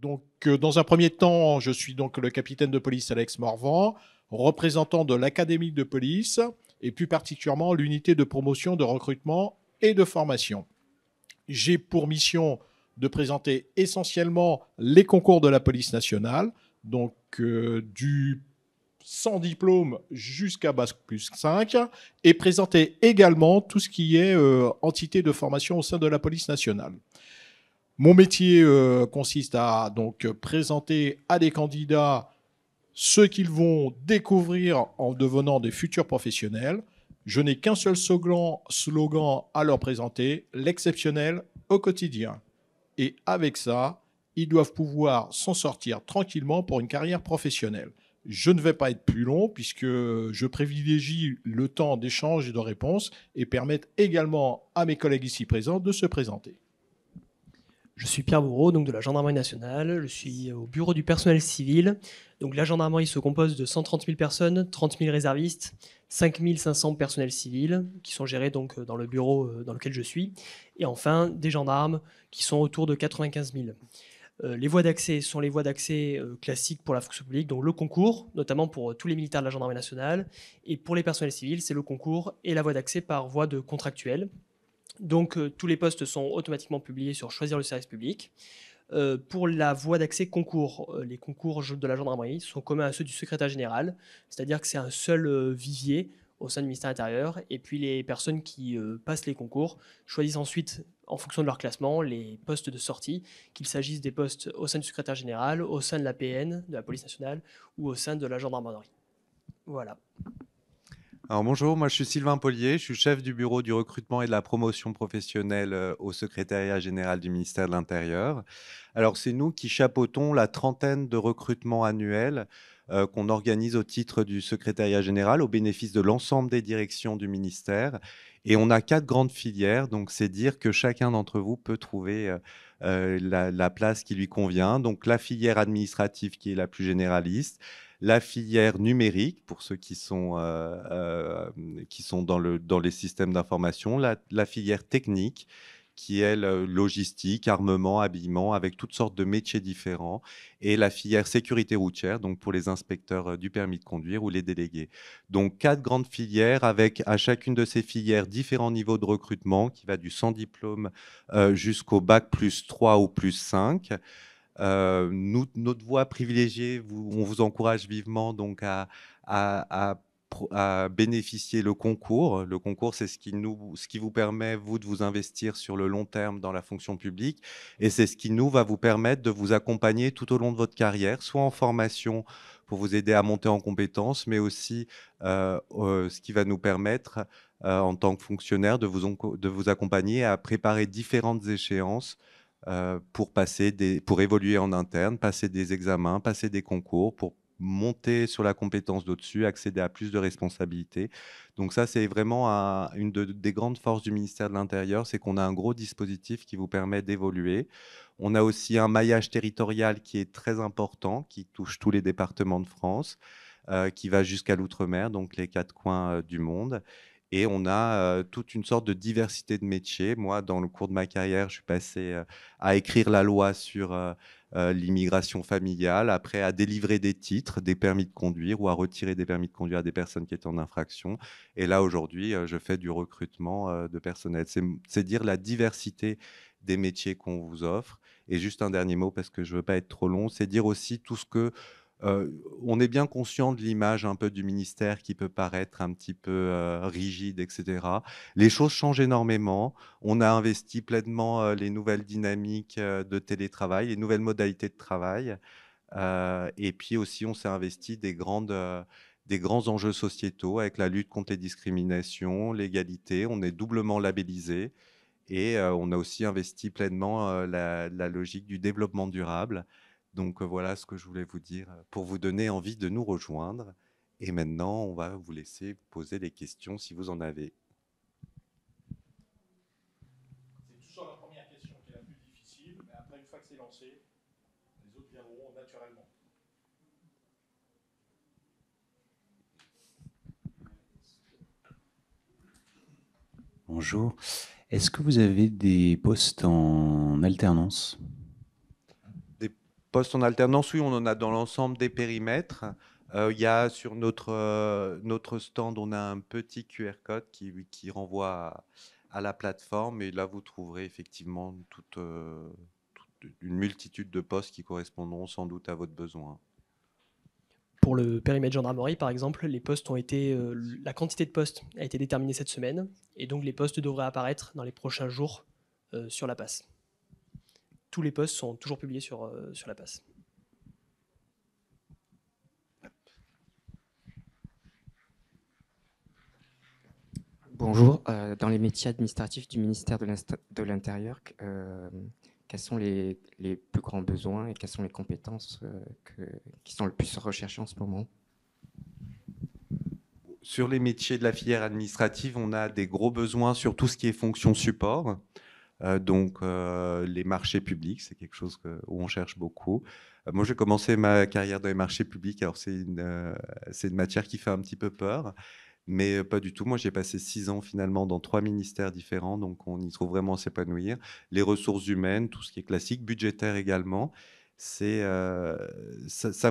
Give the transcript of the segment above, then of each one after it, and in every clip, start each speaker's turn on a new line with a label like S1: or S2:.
S1: Donc, dans un premier temps, je suis donc le capitaine de police Alex Morvan, représentant de l'Académie de police et plus particulièrement l'unité de promotion, de recrutement et de formation. J'ai pour mission de présenter essentiellement les concours de la police nationale, donc du sans diplôme jusqu'à Bac plus 5, et présenter également tout ce qui est entité de formation au sein de la police nationale. Mon métier consiste à donc présenter à des candidats ce qu'ils vont découvrir en devenant des futurs professionnels. Je n'ai qu'un seul slogan à leur présenter, l'exceptionnel au quotidien. Et avec ça, ils doivent pouvoir s'en sortir tranquillement pour une carrière professionnelle. Je ne vais pas être plus long puisque je privilégie le temps d'échange et de réponse et permettre également à mes collègues ici présents de se présenter.
S2: Je suis Pierre Bourreau, donc de la Gendarmerie nationale. Je suis au bureau du personnel civil. Donc la gendarmerie se compose de 130 000 personnes, 30 000 réservistes, 5 500 personnels civils qui sont gérés donc dans le bureau dans lequel je suis. Et enfin, des gendarmes qui sont autour de 95 000. Les voies d'accès sont les voies d'accès classiques pour la fonction publique, donc le concours, notamment pour tous les militaires de la gendarmerie nationale. Et pour les personnels civils, c'est le concours et la voie d'accès par voie de contractuel. Donc, tous les postes sont automatiquement publiés sur Choisir le service public. Pour la voie d'accès concours, les concours de la gendarmerie sont communs à ceux du secrétaire général, c'est-à-dire que c'est un seul vivier au sein du ministère intérieur, et puis les personnes qui passent les concours choisissent ensuite, en fonction de leur classement, les postes de sortie, qu'il s'agisse des postes au sein du secrétaire général, au sein de la PN, de la police nationale, ou au sein de la gendarmerie. Voilà.
S3: Alors bonjour, moi je suis Sylvain Pollier, je suis chef du bureau du recrutement et de la promotion professionnelle au secrétariat général du ministère de l'Intérieur. Alors c'est nous qui chapeautons la trentaine de recrutements annuels qu'on organise au titre du secrétariat général au bénéfice de l'ensemble des directions du ministère. Et on a 4 grandes filières, donc c'est dire que chacun d'entre vous peut trouver la place qui lui convient. Donc la filière administrative qui est la plus généraliste, la filière numérique pour ceux qui sont dans les systèmes d'information, la filière technique qui est logistique, armement, habillement, avec toutes sortes de métiers différents, et la filière sécurité routière, donc pour les inspecteurs du permis de conduire ou les délégués. Donc 4 grandes filières avec à chacune de ces filières différents niveaux de recrutement qui va du sans diplôme jusqu'au bac plus 3 ou plus 5. Notre voie privilégiée, on vous encourage vivement donc à bénéficier le concours. Le concours, c'est ce qui vous permet, vous, de vous investir sur le long terme dans la fonction publique. Et c'est ce qui va vous permettre de vous accompagner tout au long de votre carrière, soit en formation pour vous aider à monter en compétences, mais aussi ce qui va nous permettre, en tant que fonctionnaire, de vous accompagner à préparer différentes échéances pour évoluer en interne, passer des examens, passer des concours, pour monter sur la compétence d'au-dessus, accéder à plus de responsabilités. Donc ça, c'est vraiment une des grandes forces du ministère de l'Intérieur, c'est qu'on a un gros dispositif qui vous permet d'évoluer. On a aussi un maillage territorial qui est très important, qui touche tous les départements de France, qui va jusqu'à l'outre-mer, donc les 4 coins du monde. Et on a toute une sorte de diversité de métiers. Moi, dans le cours de ma carrière, je suis passé à écrire la loi sur l'immigration familiale, après à délivrer des titres, des permis de conduire ou à retirer des permis de conduire à des personnes qui étaient en infraction. Et là, aujourd'hui, je fais du recrutement de personnel. C'est dire la diversité des métiers qu'on vous offre. Et juste un dernier mot, parce que je ne veux pas être trop long, c'est dire aussi tout ce que on est bien conscient de l'image un peu du ministère qui peut paraître un petit peu rigide, etc. Les choses changent énormément. On a investi pleinement les nouvelles dynamiques de télétravail, les nouvelles modalités de travail. Et puis aussi, on s'est investi des grands enjeux sociétaux avec la lutte contre les discriminations, l'égalité. On est doublement labellisé. Et on a aussi investi pleinement la logique du développement durable. Donc voilà ce que je voulais vous dire pour vous donner envie de nous rejoindre. Et maintenant, on va vous laisser poser les questions si vous en avez.
S1: C'est toujours la première question qui est la plus difficile, mais après, une fois que c'est lancé, les autres viendront naturellement.
S4: Bonjour. Est-ce que vous avez des postes en alternance ?
S3: Postes en alternance, oui, on en a dans l'ensemble des périmètres. Il y a sur notre stand, on a un petit QR code qui renvoie à la plateforme. Et là, vous trouverez effectivement une multitude de postes qui correspondront sans doute à votre besoin.
S2: Pour le périmètre gendarmerie, par exemple, la quantité de postes a été déterminée cette semaine, et donc les postes devraient apparaître dans les prochains jours sur la PAS. Tous les postes sont toujours publiés sur la PAS.
S4: Bonjour, dans les métiers administratifs du ministère de l'Intérieur, quels sont les plus grands besoins et quelles sont les compétences qui sont le plus recherchées en ce moment?
S3: Sur les métiers de la filière administrative, on a des gros besoins sur tout ce qui est fonction support. Donc, les marchés publics, c'est quelque chose où on cherche beaucoup. Moi, j'ai commencé ma carrière dans les marchés publics. Alors, c'est une matière qui fait un petit peu peur, mais pas du tout. Moi, j'ai passé 6 ans finalement dans 3 ministères différents, donc on y trouve vraiment à s'épanouir. Les ressources humaines, tout ce qui est classique, budgétaire également. Ça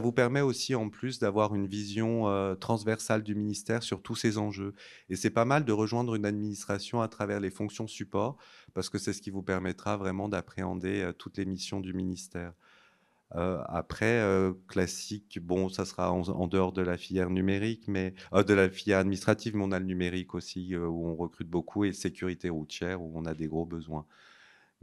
S3: vous permet aussi en plus d'avoir une vision transversale du ministère sur tous ces enjeux. Et c'est pas mal de rejoindre une administration à travers les fonctions support, parce que c'est ce qui vous permettra vraiment d'appréhender toutes les missions du ministère. Après, classique, bon, ça sera en dehors de la filière numérique, mais de la filière administrative, mais on a le numérique aussi, où on recrute beaucoup, et sécurité routière, où on a des gros besoins.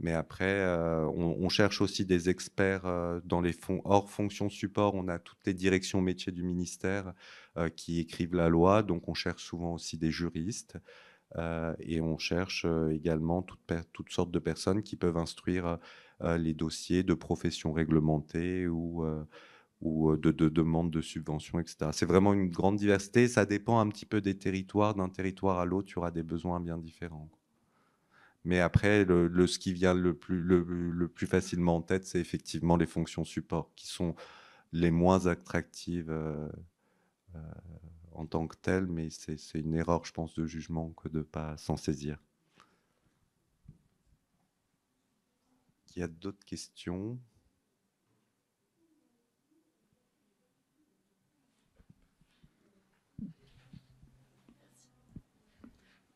S3: Mais après, on cherche aussi des experts dans les hors fonction support. On a toutes les directions métiers du ministère qui écrivent la loi, donc on cherche souvent aussi des juristes. Et on cherche également toutes sortes de personnes qui peuvent instruire les dossiers de professions réglementées ou de demandes de subventions, etc. C'est vraiment une grande diversité. Ça dépend un petit peu des territoires. D'un territoire à l'autre, il y aura des besoins bien différents. Mais après, ce qui vient le plus facilement en tête, c'est effectivement les fonctions support, qui sont les moins attractives en tant que telles, mais c'est une erreur, je pense, de jugement que de ne pas s'en saisir. Il y a d'autres questions?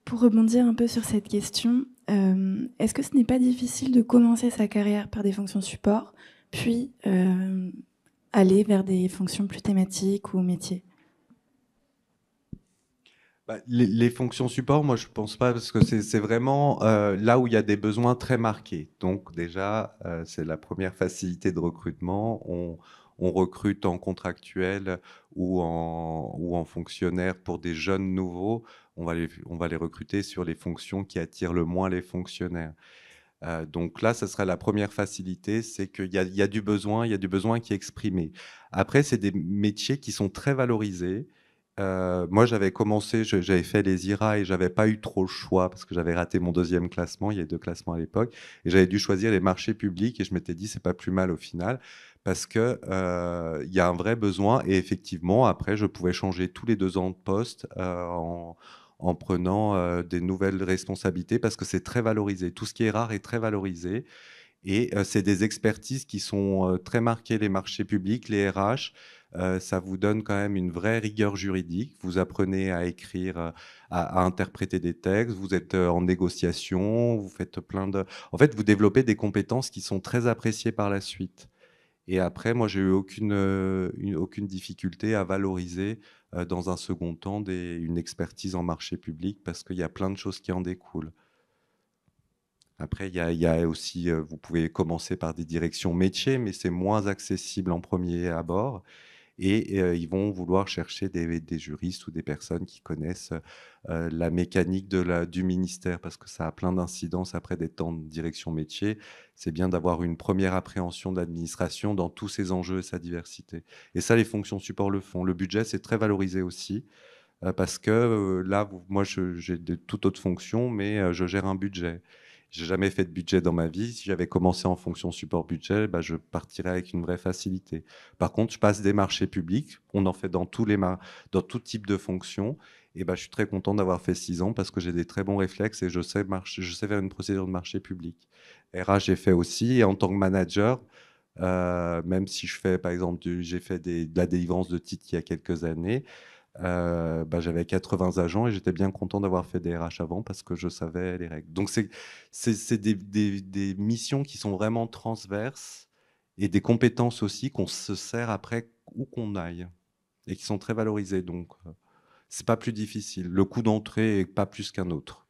S5: Pour rebondir un peu sur cette question, est-ce que ce n'est pas difficile de commencer sa carrière par des fonctions support, puis aller vers des fonctions plus thématiques ou métiers?
S3: Les fonctions support, moi je pense pas, parce que c'est vraiment là où il y a des besoins très marqués. Donc déjà, c'est la première facilité de recrutement. On recrute en contractuel ou en fonctionnaire pour des jeunes nouveaux. On va les recruter sur les fonctions qui attirent le moins les fonctionnaires. Donc là, ça serait la première facilité, c'est qu'il y a du besoin, il y a du besoin qui est exprimé. Après, c'est des métiers qui sont très valorisés. Moi, j'avais commencé, j'avais fait les IRA et j'avais pas eu trop le choix parce que j'avais raté mon 2e classement. Il y avait 2 classements à l'époque et j'avais dû choisir les marchés publics, et je m'étais dit c'est pas plus mal au final, parce que il y a un vrai besoin. Et effectivement, après, je pouvais changer tous les 2 ans de poste en prenant des nouvelles responsabilités, parce que c'est très valorisé. Tout ce qui est rare est très valorisé. Et c'est des expertises qui sont très marquées, les marchés publics, les RH. Ça vous donne quand même une vraie rigueur juridique. Vous apprenez à écrire, à interpréter des textes. Vous êtes en négociation. Vous faites En fait, vous développez des compétences qui sont très appréciées par la suite. Et après, moi, j'ai eu aucune difficulté à valoriser dans un second temps une expertise en marché public, parce qu'il y a plein de choses qui en découlent. Après, il y a aussi, vous pouvez commencer par des directions métiers, mais c'est moins accessible en premier abord. Et ils vont vouloir chercher des juristes ou des personnes qui connaissent la mécanique du ministère, parce que ça a plein d'incidences après des temps de direction métier. C'est bien d'avoir une première appréhension de l'administration dans tous ses enjeux et sa diversité. Et ça, les fonctions support le font. Le budget, c'est très valorisé aussi, parce que là, moi, j'ai de toute autre fonction, mais je gère un budget. J'ai jamais fait de budget dans ma vie. Si j'avais commencé en fonction support budget, je partirais avec une vraie facilité. Par contre, je passe des marchés publics. On en fait dans dans tout type de fonctions. Et je suis très content d'avoir fait 6 ans, parce que j'ai des très bons réflexes et je sais faire une procédure de marché public. RH, j'ai fait aussi. Et en tant que manager, Même si je fais, par exemple, j'ai fait de la délivrance de titres il y a quelques années, j'avais 80 agents et j'étais bien content d'avoir fait des RH avant parce que je savais les règles. Donc, c'est des missions qui sont vraiment transverses et des compétences aussi qu'on se sert après où qu'on aille et qui sont très valorisées. Donc, c'est pas plus difficile. Le coût d'entrée est pas plus qu'un autre.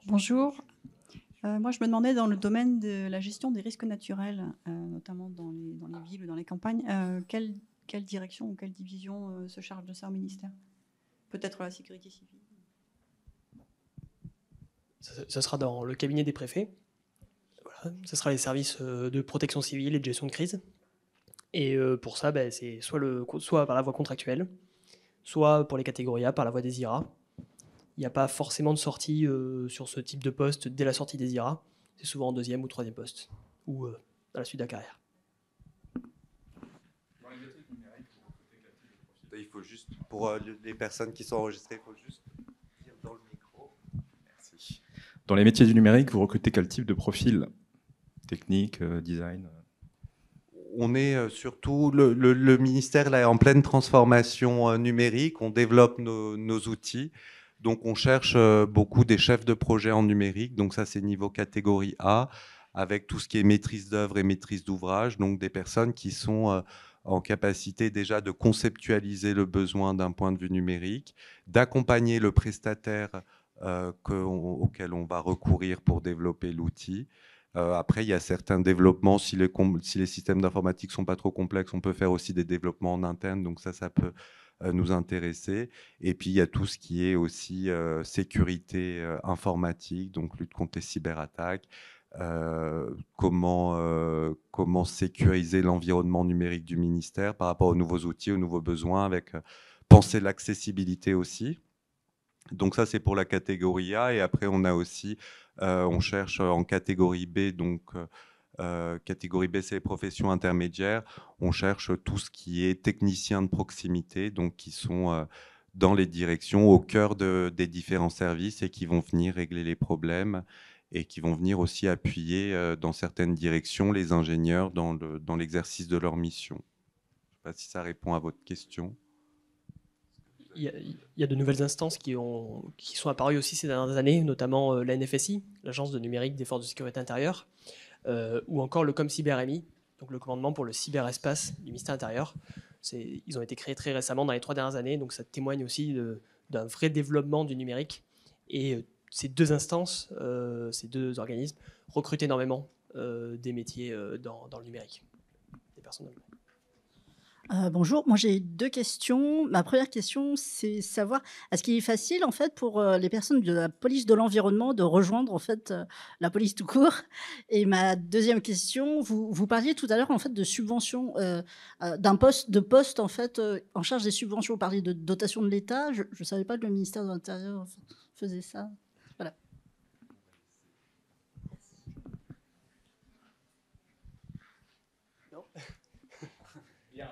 S6: Bonjour. Moi, je me demandais dans le domaine de la gestion des risques naturels, notamment dans les villes ou dans les campagnes, quelle direction ou quelle division se charge de ça au ministère? Peut-être la sécurité civile.
S2: Ça sera dans le cabinet des préfets. Voilà, ça sera les services de protection civile et de gestion de crise. Et pour ça, c'est soit par la voie contractuelle, soit pour les catégories A par la voie des IRA. Il n'y a pas forcément de sortie sur ce type de poste dès la sortie des IRA. C'est souvent en deuxième ou troisième poste, ou à la suite de la carrière.
S3: Il faut juste, pour les personnes qui sont enregistrées, il faut juste dire dans le micro.
S7: Merci. Dans les métiers du numérique, vous recrutez quel type de profil? Technique, design?
S3: On est surtout, le ministère là, est en pleine transformation numérique, on développe nos outils, donc on cherche beaucoup des chefs de projet en numérique, donc ça c'est niveau catégorie A, avec tout ce qui est maîtrise d'œuvre et maîtrise d'ouvrage, donc des personnes qui sont en capacité déjà de conceptualiser le besoin d'un point de vue numérique, d'accompagner le prestataire auquel on va recourir pour développer l'outil. Après, il y a certains développements, si les systèmes d'informatique ne sont pas trop complexes, on peut faire aussi des développements en interne, donc ça peut nous intéresser. Et puis, il y a tout ce qui est aussi sécurité informatique, donc lutte contre les cyberattaques, comment sécuriser l'environnement numérique du ministère par rapport aux nouveaux outils, aux nouveaux besoins, avec penser l'accessibilité aussi. Donc ça, c'est pour la catégorie A. Et après, on a aussi, on cherche en catégorie B, donc catégorie B, c'est les professions intermédiaires. On cherche tout ce qui est technicien de proximité, donc qui sont dans les directions, au cœur des différents services et qui vont venir régler les problèmes et qui vont venir aussi appuyer dans certaines directions les ingénieurs dans l'exercice de leur mission. Je ne sais pas si ça répond à votre question.
S2: Il y a de nouvelles instances qui sont apparues aussi ces dernières années, notamment la NFSI, l'Agence de numérique des forces de sécurité intérieure, ou encore le ComCyberMI, donc le commandement pour le cyberespace du ministère intérieur. Ils ont été créés très récemment, dans les 3 dernières années, donc ça témoigne aussi d'un vrai développement du numérique. Et ces deux instances, ces deux organismes, recrutent énormément des métiers dans le numérique, des personnes dans le numérique.
S8: Bonjour, moi j'ai 2 questions. Ma première question, c'est savoir, est-ce qu'il est facile en fait pour les personnes de la police de l'environnement de rejoindre en fait la police tout court? Et ma deuxième question, vous parliez tout à l'heure en fait de subventions, d'un poste en fait en charge des subventions. Vous parliez de dotation de l'État. Je ne savais pas que le ministère de l'Intérieur faisait ça. Voilà.
S2: Non.
S1: Bien.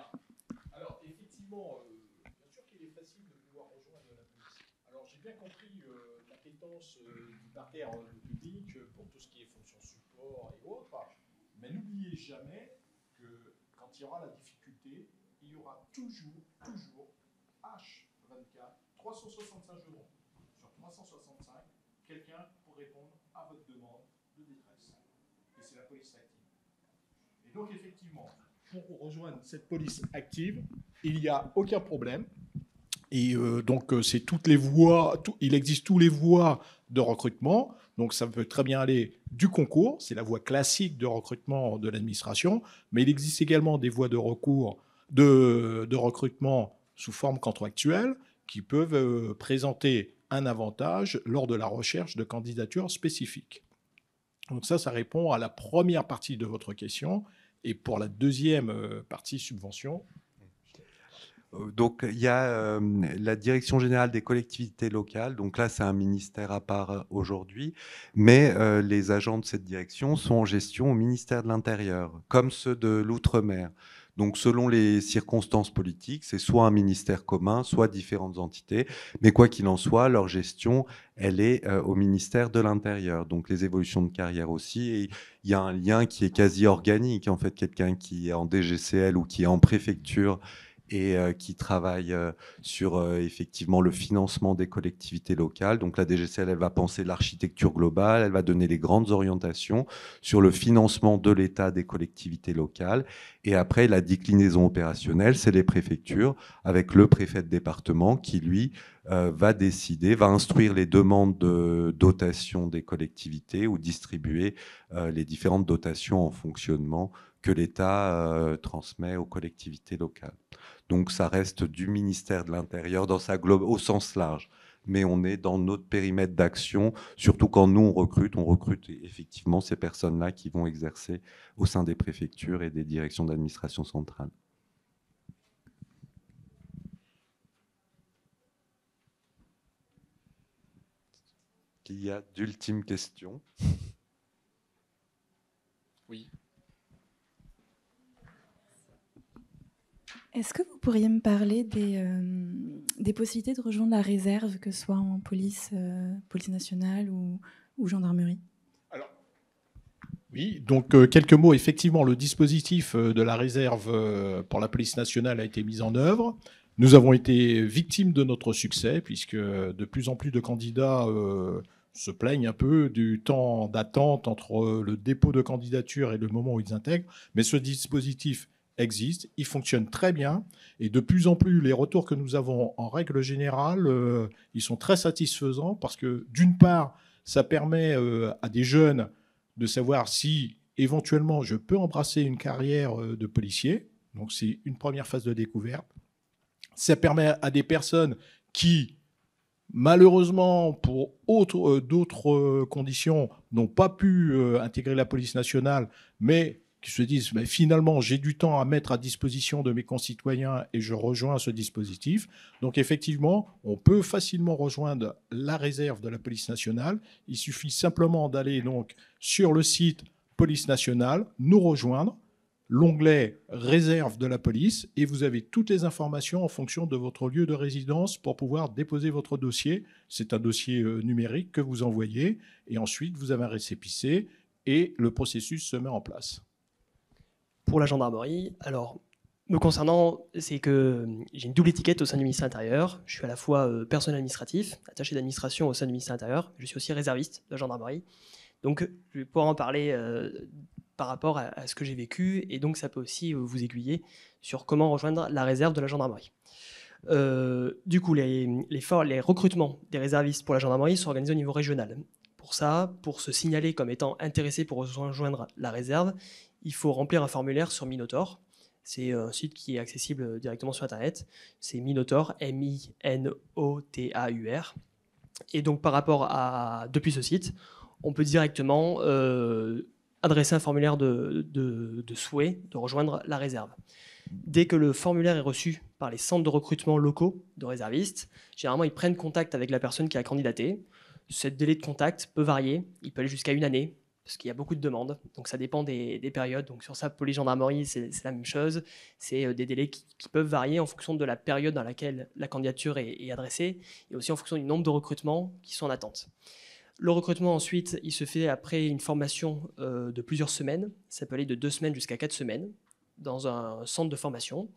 S1: Alors, effectivement, bien sûr qu'il est facile de pouvoir rejoindre la police. Alors, j'ai bien compris l'appétence du parterre public pour tout ce qui est fonction support et autres, mais n'oubliez jamais que quand il y aura la difficulté, il y aura toujours H24, 365 jours sur 365, quelqu'un pour répondre à votre demande de détresse. Et c'est la police active. Et donc, effectivement, pour rejoindre cette police active, il n'y a aucun problème. Et donc, c'est toutes les voies, il existe toutes les voies de recrutement. Donc, ça peut très bien aller du concours, c'est la voie classique de recrutement de l'administration, mais il existe également des voies de recours de recrutement sous forme contractuelle qui peuvent présenter un avantage lors de la recherche de candidatures spécifiques. Donc ça répond à la première partie de votre question. Et pour la deuxième partie subvention.
S3: Donc, il y a la Direction générale des collectivités locales. Donc là, c'est un ministère à part aujourd'hui. Mais les agents de cette direction sont en gestion au ministère de l'Intérieur, comme ceux de l'Outre-mer. Donc selon les circonstances politiques, c'est soit un ministère commun, soit différentes entités. Mais quoi qu'il en soit, leur gestion, elle est au ministère de l'Intérieur. Donc les évolutions de carrière aussi. Et il y a un lien qui est quasi organique. En fait, quelqu'un qui est en DGCL ou qui est en préfecture et qui travaille sur effectivement le financement des collectivités locales. Donc la DGCL, elle va penser l'architecture globale, elle va donner les grandes orientations sur le financement de l'État des collectivités locales. Et après, la déclinaison opérationnelle, c'est les préfectures, avec le préfet de département qui, lui, va décider, va instruire les demandes de dotation des collectivités ou distribuer les différentes dotations en fonctionnement que l'État transmet aux collectivités locales. Donc ça reste du ministère de l'Intérieur dans sa globe au sens large. Mais on est dans notre périmètre d'action, surtout quand nous on recrute effectivement ces personnes-là qui vont exercer au sein des préfectures et des directions d'administration centrale. Il y a d'ultimes questions?
S1: Oui.
S5: Est-ce que vous pourriez me parler des possibilités de rejoindre la réserve, que ce soit en police nationale ou gendarmerie?
S1: Alors, oui, donc quelques mots. Effectivement, le dispositif de la réserve pour la police nationale a été mis en œuvre. Nous avons été victimes de notre succès, puisque de plus en plus de candidats se plaignent un peu du temps d'attente entre le dépôt de candidature et le moment où ils intègrent. Mais ce dispositif existe, il fonctionne très bien, et de plus en plus, les retours que nous avons en règle générale, ils sont très satisfaisants, parce que d'une part, ça permet à des jeunes de savoir si éventuellement je peux embrasser une carrière de policier, donc c'est une première phase de découverte. Ça permet à des personnes qui, malheureusement, pour d'autres conditions, n'ont pas pu intégrer la police nationale, mais qui se disent mais finalement j'ai du temps à mettre à disposition de mes concitoyens et je rejoins ce dispositif. Donc effectivement, on peut facilement rejoindre la réserve de la police nationale. Il suffit simplement d'aller donc sur le site Police nationale, nous rejoindre, l'onglet réserve de la police, et vous avez toutes les informations en fonction de votre lieu de résidence pour pouvoir déposer votre dossier. C'est un dossier numérique que vous envoyez, et ensuite vous avez un récépissé et le processus se met en place.
S2: Pour la gendarmerie, alors, me concernant, c'est que j'ai une double étiquette au sein du ministère de l'Intérieur. Je suis à la fois personnel administratif, attaché d'administration au sein du ministère de l'Intérieur. Je suis aussi réserviste de la gendarmerie. Donc, je vais pouvoir en parler par rapport à ce que j'ai vécu. Et donc, ça peut aussi vous aiguiller sur comment rejoindre la réserve de la gendarmerie. Du coup, les recrutements des réservistes pour la gendarmerie sont organisés au niveau régional. Pour ça, pour se signaler comme étant intéressé pour rejoindre la réserve, il faut remplir un formulaire sur Minotaur. C'est un site qui est accessible directement sur Internet. C'est Minotaur, M-I-N-O-T-A-U-R. Et donc, depuis ce site, on peut directement adresser un formulaire de souhait de rejoindre la réserve. Dès que le formulaire est reçu par les centres de recrutement locaux de réservistes, généralement, ils prennent contact avec la personne qui a candidaté. Ce délai de contact peut varier. Il peut aller jusqu'à 1 année, parce qu'il y a beaucoup de demandes. Donc, ça dépend des périodes. Donc, sur ça, police-gendarmerie, c'est la même chose. C'est des délais qui peuvent varier en fonction de la période dans laquelle la candidature est adressée, et aussi en fonction du nombre de recrutements qui sont en attente. Le recrutement, ensuite, il se fait après une formation de plusieurs semaines. Ça peut aller de 2 semaines jusqu'à 4 semaines dans un centre de formation.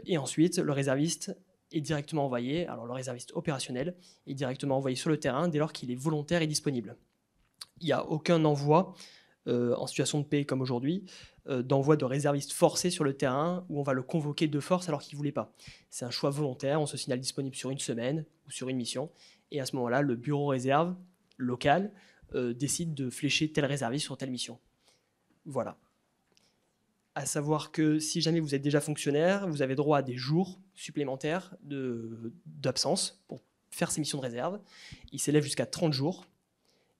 S2: Et ensuite, le réserviste est directement envoyé, alors le réserviste opérationnel est directement envoyé sur le terrain dès lors qu'il est volontaire et disponible. Il n'y a aucun envoi en situation de paix comme aujourd'hui, d'envoi de réservistes forcés sur le terrain où on va le convoquer de force alors qu'il ne voulait pas. C'est un choix volontaire, on se signale disponible sur 1 semaine ou sur une mission, et à ce moment-là, le bureau réserve local décide de flécher tel réserviste sur telle mission. Voilà. À savoir que si jamais vous êtes déjà fonctionnaire, vous avez droit à des jours supplémentaires d'absence pour faire ces missions de réserve. Ils s'élèvent jusqu'à 30 jours.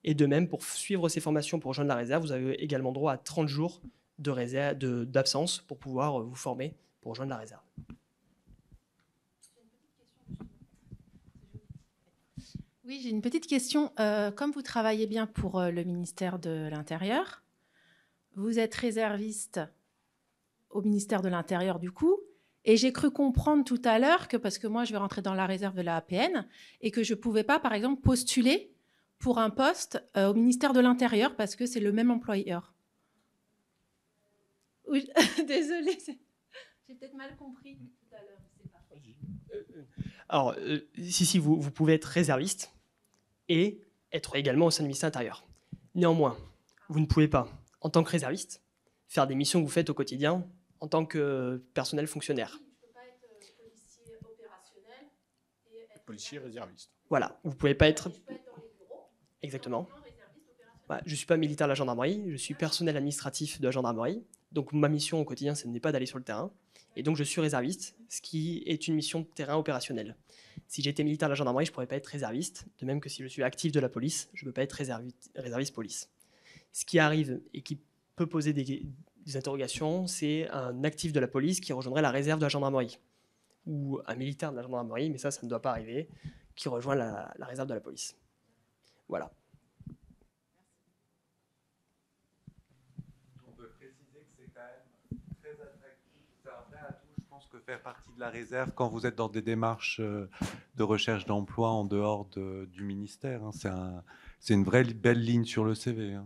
S2: Et de même, pour suivre ces formations pour rejoindre la réserve, vous avez également droit à 30 jours d'absence pour pouvoir vous former pour rejoindre la réserve.
S9: Oui, j'ai une petite question. Comme vous travaillez bien pour le ministère de l'Intérieur, vous êtes réserviste au ministère de l'Intérieur du coup. Et j'ai cru comprendre tout à l'heure que, parce que moi, je vais rentrer dans la réserve de la APN, et que je ne pouvais pas, par exemple, postuler pour un poste au ministère de l'Intérieur parce que c'est le même employeur. Oui, désolée, j'ai peut-être mal compris tout à l'heure.
S2: Alors, si, vous pouvez être réserviste et être également au sein du ministère de l'Intérieur. Néanmoins, vous ne pouvez pas, en tant que réserviste, faire des missions que vous faites au quotidien en tant que personnel fonctionnaire.
S9: Je ne peux pas être policier opérationnel et être
S1: Policier réserviste.
S2: Voilà, vous ne pouvez pas être...
S9: Je peux être dans les bureaux.
S2: Exactement.
S9: Réserviste opérationnel.
S2: Voilà, je ne suis pas militaire de la gendarmerie, je suis personnel administratif de la gendarmerie. Donc ma mission au quotidien, ce n'est pas d'aller sur le terrain. Et donc je suis réserviste, ce qui est une mission de terrain opérationnelle. Si j'étais militaire de la gendarmerie, je ne pourrais pas être réserviste, de même que si je suis actif de la police, je ne peux pas être réserviste police. Ce qui arrive et qui peut poser des interrogations, c'est un actif de la police qui rejoindrait la réserve de la gendarmerie, ou un militaire de la gendarmerie, mais ça ne doit pas arriver, qui rejoint la réserve de la police. Voilà.
S3: On peut préciser que c'est quand même très attractif, c'est un vrai atout, je pense, que faire partie de la réserve quand vous êtes dans des démarches de recherche d'emploi en dehors du ministère. C'est une vraie belle ligne sur le CV,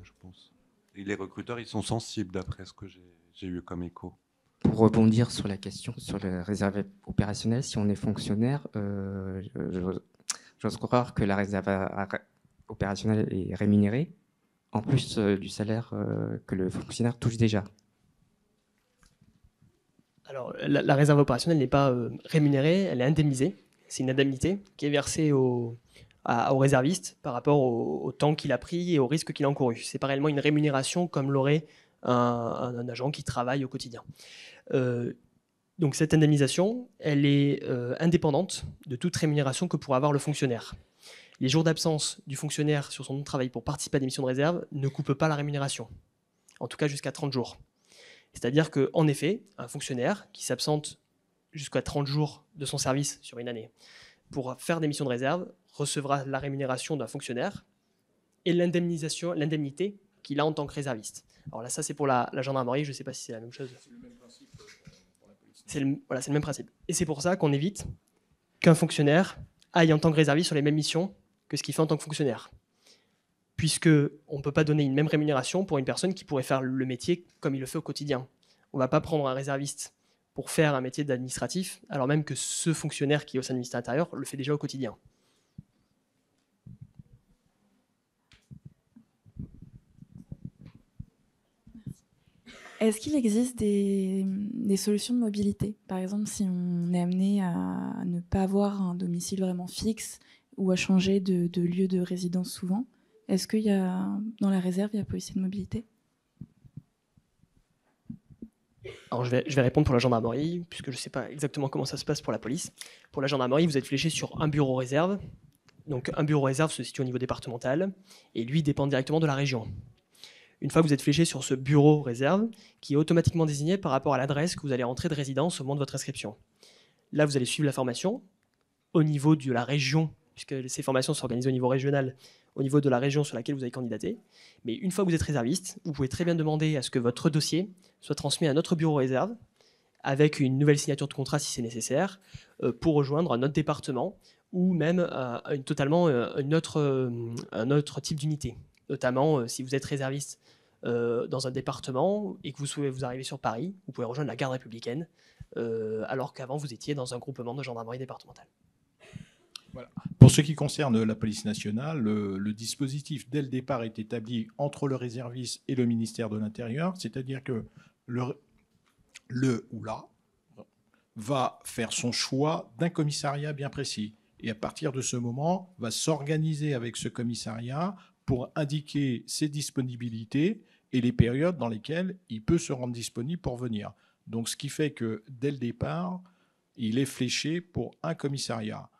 S3: je pense. Et les recruteurs, ils sont sensibles d'après ce que j'ai eu comme écho.
S4: Pour rebondir sur la question sur la réserve opérationnelle, si on est fonctionnaire, j'ose croire que la réserve opérationnelle est rémunérée, en plus du salaire que le fonctionnaire touche déjà.
S2: Alors, la réserve opérationnelle n'est pas rémunérée, elle est indemnisée. C'est une indemnité qui est versée au réserviste par rapport au temps qu'il a pris et au risque qu'il a encouru. C'est pas réellement une rémunération comme l'aurait un agent qui travaille au quotidien. Donc cette indemnisation, elle est indépendante de toute rémunération que pourrait avoir le fonctionnaire. Les jours d'absence du fonctionnaire sur son temps de travail pour participer à des missions de réserve ne coupent pas la rémunération, en tout cas jusqu'à 30 jours. C'est-à-dire qu'en effet, un fonctionnaire qui s'absente jusqu'à 30 jours de son service sur une année pour faire des missions de réserve recevra la rémunération d'un fonctionnaire et l'indemnité qu'il a en tant que réserviste. Alors là, ça c'est pour la gendarmerie, je ne sais pas si c'est la même chose.
S1: C'est le même principe pour la police.
S2: C'est le même principe. Et c'est pour ça qu'on évite qu'un fonctionnaire aille en tant que réserviste sur les mêmes missions que ce qu'il fait en tant que fonctionnaire. Puisqu'on ne peut pas donner une même rémunération pour une personne qui pourrait faire le métier comme il le fait au quotidien. On ne va pas prendre un réserviste pour faire un métier d'administratif, alors même que ce fonctionnaire qui est au sein du ministère intérieur le fait déjà au quotidien.
S5: Est-ce qu'il existe des solutions de mobilité? Par exemple, si on est amené à ne pas avoir un domicile vraiment fixe ou à changer de lieu de résidence souvent, est-ce qu'il y a, dans la réserve, il y a possibilité de mobilité?
S2: Alors je vais répondre pour la gendarmerie, puisque je ne sais pas exactement comment ça se passe pour la police. Pour la gendarmerie, vous êtes fléché sur un bureau réserve. Donc un bureau réserve se situe au niveau départemental, et lui dépend directement de la région. Une fois que vous êtes fléché sur ce bureau réserve, qui est automatiquement désigné par rapport à l'adresse que vous allez rentrer de résidence au moment de votre inscription. Là, vous allez suivre la formation au niveau de la région, puisque ces formations s'organisent au niveau régional, au niveau de la région sur laquelle vous avez candidaté. Mais une fois que vous êtes réserviste, vous pouvez très bien demander à ce que votre dossier soit transmis à notre bureau réserve, avec une nouvelle signature de contrat si c'est nécessaire, pour rejoindre un autre département, ou même totalement un autre type d'unité. Notamment, si vous êtes réserviste dans un département et que vous arrivez sur Paris, vous pouvez rejoindre la garde républicaine, alors qu'avant vous étiez dans un groupement de gendarmerie départementale.
S1: Voilà. Pour ce qui concerne la police nationale, le dispositif dès le départ est établi entre le réserviste et le ministère de l'Intérieur, c'est-à-dire que le ou la va faire son choix d'un commissariat bien précis et à partir de ce moment va s'organiser avec ce commissariat pour indiquer ses disponibilités et les périodes dans lesquelles il peut se rendre disponible pour venir. Donc, ce qui fait que, dès le départ, il est fléché pour un commissariat.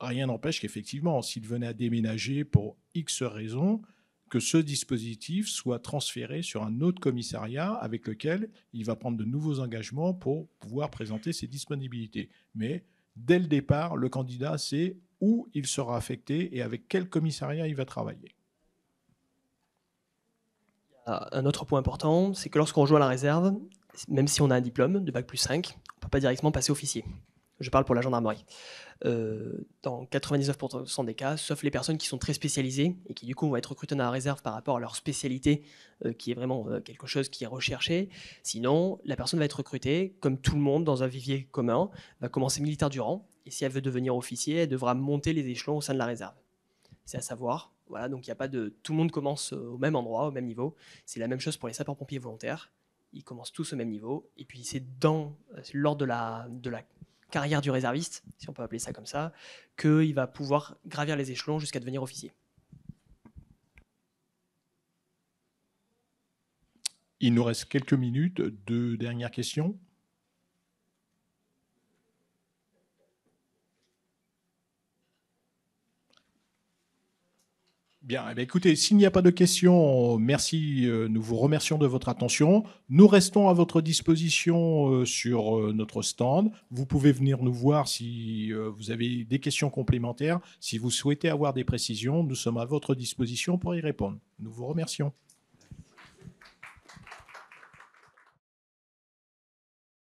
S1: Rien n'empêche qu'effectivement, s'il venait à déménager pour X raisons, que ce dispositif soit transféré sur un autre commissariat avec lequel il va prendre de nouveaux engagements pour pouvoir présenter ses disponibilités. Mais, dès le départ, le candidat sait où il sera affecté et avec quel commissariat il va travailler.
S2: Un autre point important, c'est que lorsqu'on rejoint la réserve, même si on a un diplôme de Bac+5, on ne peut pas directement passer officier. Je parle pour la gendarmerie. Dans 99% des cas, sauf les personnes qui sont très spécialisées et qui du coup vont être recrutées dans la réserve par rapport à leur spécialité, qui est vraiment quelque chose qui est recherché. Sinon, la personne va être recrutée, comme tout le monde, dans un vivier commun, va commencer militaire du rang, et si elle veut devenir officier, elle devra monter les échelons au sein de la réserve. C'est à savoir. Voilà, donc il n'y a pas de... Tout le monde commence au même endroit, au même niveau. C'est la même chose pour les sapeurs-pompiers volontaires. Ils commencent tous au même niveau. Et puis c'est lors de la carrière du réserviste, si on peut appeler ça comme ça, qu'il va pouvoir gravir les échelons jusqu'à devenir officier.
S1: Il nous reste quelques minutes. 2 dernières questions. Bien, eh bien, écoutez, s'il n'y a pas de questions, merci, nous vous remercions de votre attention. Nous restons à votre disposition sur notre stand. Vous pouvez venir nous voir si vous avez des questions complémentaires. Si vous souhaitez avoir des précisions, nous sommes à votre disposition pour y répondre. Nous vous remercions.